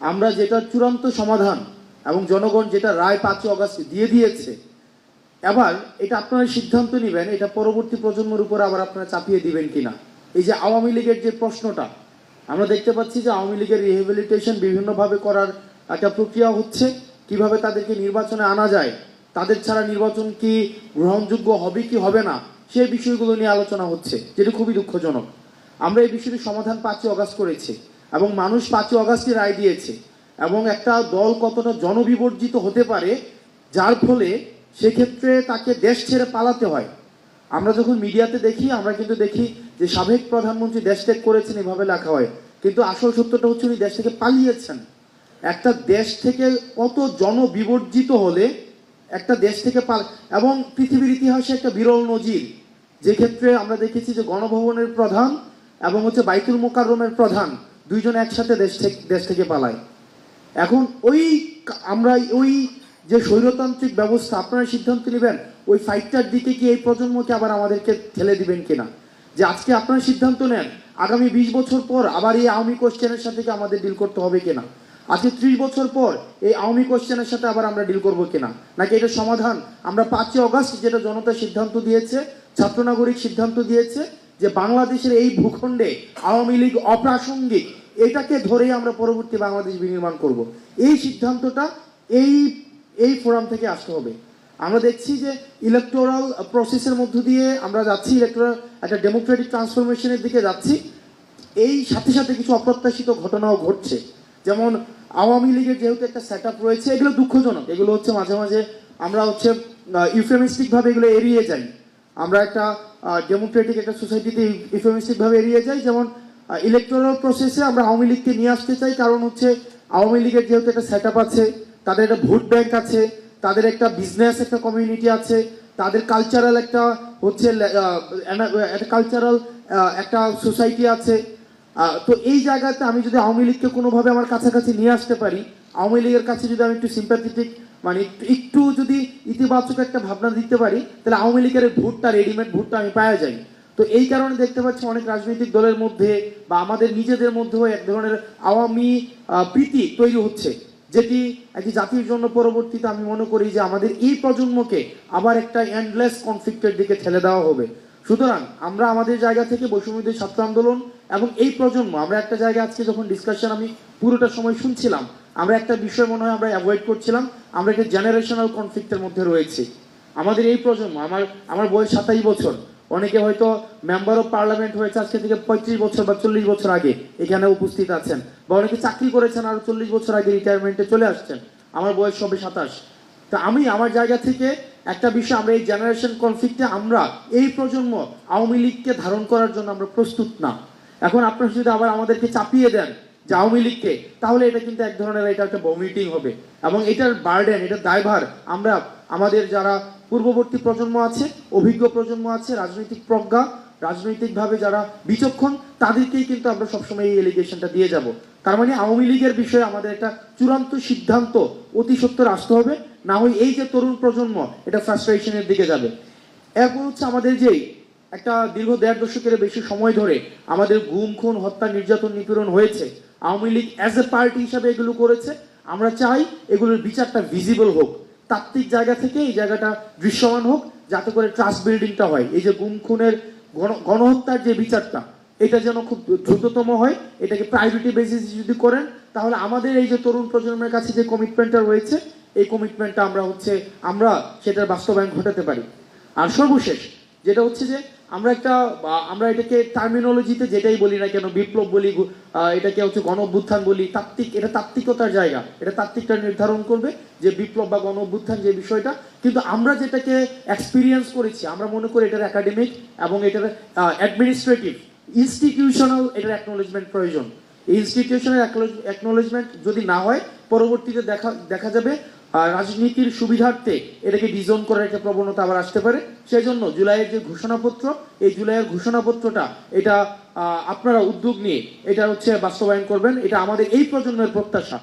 আমরা যেটা চূড়ান্ত সমাধান এবং জনগণ যেটা রায় 5 অগাস্ট দিয়ে দিয়েছে, এবার এটা আপনারা সিদ্ধান্ত নেবেন এটা পরবর্তী প্রজন্মের উপর আবার আপনারা চাপিয়ে দিবেন কিনা। এই যে আওয়ামী লীগের যে প্রশ্নটা আমরা দেখতে পাচ্ছি যে আওয়ামী লীগের রিহেবিলিটেশন বিভিন্নভাবে করার একটা প্রক্রিয়া হচ্ছে, কিভাবে তাদেরকে নির্বাচনে আনা যায়, তাদের ছাড়া নির্বাচন কি গ্রহণযোগ্য হবে কি হবে না, সেই বিষয়গুলো নিয়ে আলোচনা হচ্ছে, যেটা খুবই দুঃখজনক। আমরা এই বিষয়টির সমাধান 5 অগাস্ট করেছি এবং মানুষ 5 অগাস্টে রায় দিয়েছে, এবং একটা দল কতটা জনবিবর্জিত হতে পারে যার ফলে সেক্ষেত্রে তাকে দেশ ছেড়ে পালাতে হয়। আমরা যখন মিডিয়াতে দেখি আমরা কিন্তু দেখি যে সাবেক প্রধানমন্ত্রী দেশ ত্যাগ করেছেন এভাবে লেখা হয়, কিন্তু আসল সত্যটা হচ্ছে উনি দেশ থেকে পালিয়েছেন। একটা দেশ থেকে কত জনবিবর্জিত হলে একটা দেশ থেকে এবং পৃথিবীর ইতিহাসে একটা বিরল নজির, যে ক্ষেত্রে আমরা দেখেছি যে গণভবনের প্রধান এবং হচ্ছে বাইতুল মোকাররমের প্রধান দুইজন একসাথে দেশ থেকে পালায়। এখন আমরা ওই যে স্বৈরতান্ত্রিক ব্যবস্থা আপনারা সিদ্ধান্ত নেবেন ওই ফাইটটার দিকে কি এই প্রজন্মকে আবার আমাদেরকে ঠেলে দিবেন কিনা, যে আজকে আপনারা সিদ্ধান্ত নেন আগামী 20 বছর পর আবার এই আওয়ামী কোশ্চেনের সাথে কি আমাদের ডিল করতে হবে কিনা, আজকে 30 বছর পর এই আওয়ামী কোশ্চেনের সাথে আবার আমরা ডিল করবো কিনা, নাকি এটা সমাধান আমরা 5 অগাস্ট যেটা জনতা সিদ্ধান্ত দিয়েছে, ছাত্র নাগরিক সিদ্ধান্ত দিয়েছে যে বাংলাদেশের এই ভূখণ্ডে আওয়ামী লীগ অপ্রাসঙ্গিক, এটাকে ধরেই আমরা পরবর্তী বাংলাদেশ বিনির্মাণ করব। এই সিদ্ধান্তটা এই ফোরাম থেকে আসতে হবে। আমরা দেখছি যে ইলেকটোরাল প্রসেসের মধ্য দিয়ে আমরা যাচ্ছি, ইলেকটোরাল একটা ডেমোক্রেটিক ট্রান্সফরমেশনের দিকে যাচ্ছি। এই সাথে সাথে কিছু অপ্রত্যাশিত ঘটনাও ঘটছে, যেমন আওয়ামী লীগের যেহেতু একটা সেট আপ রয়েছে, এগুলো দুঃখজনক, এগুলো হচ্ছে মাঝে মাঝে আমরা হচ্ছে ইউফেমিস্টিকভাবে এগুলো এড়িয়ে যাই। আমরা একটা ডেমোক্রেটিক একটা সোসাইটিতে ইউফেমিস্টিকভাবে এড়িয়ে যাই, যেমন ইলেকটোরাল প্রসেসে আমরা আওয়ামী লীগকে নিয়ে আসতে চাই, কারণ হচ্ছে আওয়ামী লীগের যেহেতু একটা সেট আপ আছে, তাদের একটা ভোট ব্যাংক আছে, তাদের একটা বিজনেস একটা কমিউনিটি আছে, তাদের কালচারাল একটা হচ্ছে কালচারাল একটা সোসাইটি আছে। তো এই জায়গাতে আমি যদি আওয়ামী লীগকে কোনোভাবে আমার কাছাকাছি নিয়ে আসতে পারি, আওয়ামী লীগের কাছে যদি আমি একটু সিম্প্যাথেটিক মানে একটু যদি ইতিবাচক একটা ভাবনা দিতে পারি, তাহলে আওয়ামী লীগের ভোটটা রেডিমেড ভোটটা আমি পাওয়া যাই। তো এই কারণে দেখতে পাচ্ছি অনেক রাজনৈতিক দলের মধ্যে বা আমাদের নিজেদের মধ্যেও এক ধরনের আওয়ামী প্রীতি তৈরি হচ্ছে, যেটি একটি জাতির জন্য পরবর্তীতে আমি মনে করি যে আমাদের এই প্রজন্মকে আবার একটা এন্ডলেস কনফ্লিক্টের দিকে ঠেলে দেওয়া হবে। সুতরাং আমরা আমাদের জায়গা থেকে বৈষম্যবিরোধী ছাত্র আন্দোলন এবং এই প্রজন্ম আমরা একটা জায়গায় আজকে যখন ডিসকাশন আমি পুরোটা সময় শুনছিলাম, আমরা একটা বিষয় মনে হয় আমরা অ্যাভয়েড করছিলাম, আমরা একটা জেনারেশনাল কনফ্লিক্টের মধ্যে রয়েছি। আমাদের এই প্রজন্ম, আমার বয়স 27 বছর, অনেকে হয়তো মেম্বার অফ পার্লামেন্ট হয়েছে আজকে থেকে 35 বছর বা 40 বছর আগে এখানে উপস্থিত আছেন, বা অনেকে চাকরি করেছেন আরো 40 বছর আগে রিটায়ারমেন্টে চলে আসছেন, আমার বয়স সবে 27। তা আমি আমার জায়গা থেকে একটা বিষয়, আমরা এই জেনারেশন কনফ্লিক্টে আমরা এই প্রজন্ম আওয়ামী লীগকে ধারণ করার জন্য আমরা প্রস্তুত না। এখন আপনারা যদি আবার আমাদেরকে চাপিয়ে দেন যে আওয়ামী লীগকে, তাহলে এটা কিন্তু এক ধরনের এটা একটা ভমিটিং হবে, এবং এটার বার্ডেন, এটার দায়ভার আমরা আমাদের যারা পূর্ববর্তী প্রজন্ম আছে, অভিজ্ঞ প্রজন্ম আছে, রাজনৈতিক প্রজ্ঞা, রাজনৈতিকভাবে যারা বিচক্ষণ, তাদেরকেই কিন্তু আমরা সবসময় এই এলিগেশনটা দিয়ে যাব। তার মানে আওয়ামী লীগের বিষয়ে আমাদের একটা চূড়ান্ত সিদ্ধান্ত অতি সত্বর আসতে হবে, না হয় এই যে তরুণ প্রজন্ম এটা ফ্রাস্ট্রেশনের দিকে যাবে। এরপর হচ্ছে আমাদের যেই একটা দীর্ঘ 1.5 দশকের বেশি সময় ধরে আমাদের গুম খুন হত্যা নির্যাতন নিপীড়ন হয়েছে, Awami League as a party হিসাবে এগুলো করেছে। আমরা চাই এগুলোর বিচারটা ভিজিবল হোক, তাত্ত্বিক জায়গা থেকে এই জায়গাটা দৃশ্যমান হোক, যাতে করে ট্রাস্ট বিল্ডিংটা হয়। এই যে গুম খুনের গণহত্যার যে বিচারটা, এটা যেন খুব দ্রুততম হয়, এটাকে প্রায়োরিটি বেসিস যদি করেন, তাহলে আমাদের এই যে তরুণ প্রজন্মের কাছে যে কমিটমেন্টটা রয়েছে, এই কমিটমেন্টটা আমরা সেটার বাস্তবায়ন ঘটাতে পারি। আর সর্বশেষ যেটা হচ্ছে যে আমরা এটাকে টার্মিনোলজিতে যেটাই বলি না কেন, বিপ্লব বলি, এটাকে হচ্ছে গণ অভ্যুত্থান বলি, এটা তাত্ত্বিকতার জায়গা, এটা তাত্ত্বিকটা নির্ধারণ করবে যে বিপ্লব বা গণ অভ্যুত্থান যে বিষয়টা। কিন্তু আমরা যেটাকে এক্সপিরিয়েন্স করেছি, আমরা মনে করি এটার একাডেমিক এবং এটার অ্যাডমিনিস্ট্রেটিভ ইনস্টিটিউশনাল এটার অ্যাকনোলেজমেন্ট প্রয়োজন। এই ইনস্টিটিউশনাল অ্যাকনোলেজমেন্ট যদি না হয়, পরবর্তীতে দেখা যাবে রাজনীতির সুবিধার্থে এটাকে ডিজোন করার একটা প্রবণতা আবার আসতে পারে। সেই জন্য জুলাইয়ের যে ঘোষণাপত্র, এই জুলাইয়ের ঘোষণাপত্রটা এটা আপনারা উদ্যোগ নিয়ে এটা হচ্ছে বাস্তবায়ন করবেন, এটা আমাদের এই প্রজন্মের প্রত্যাশা।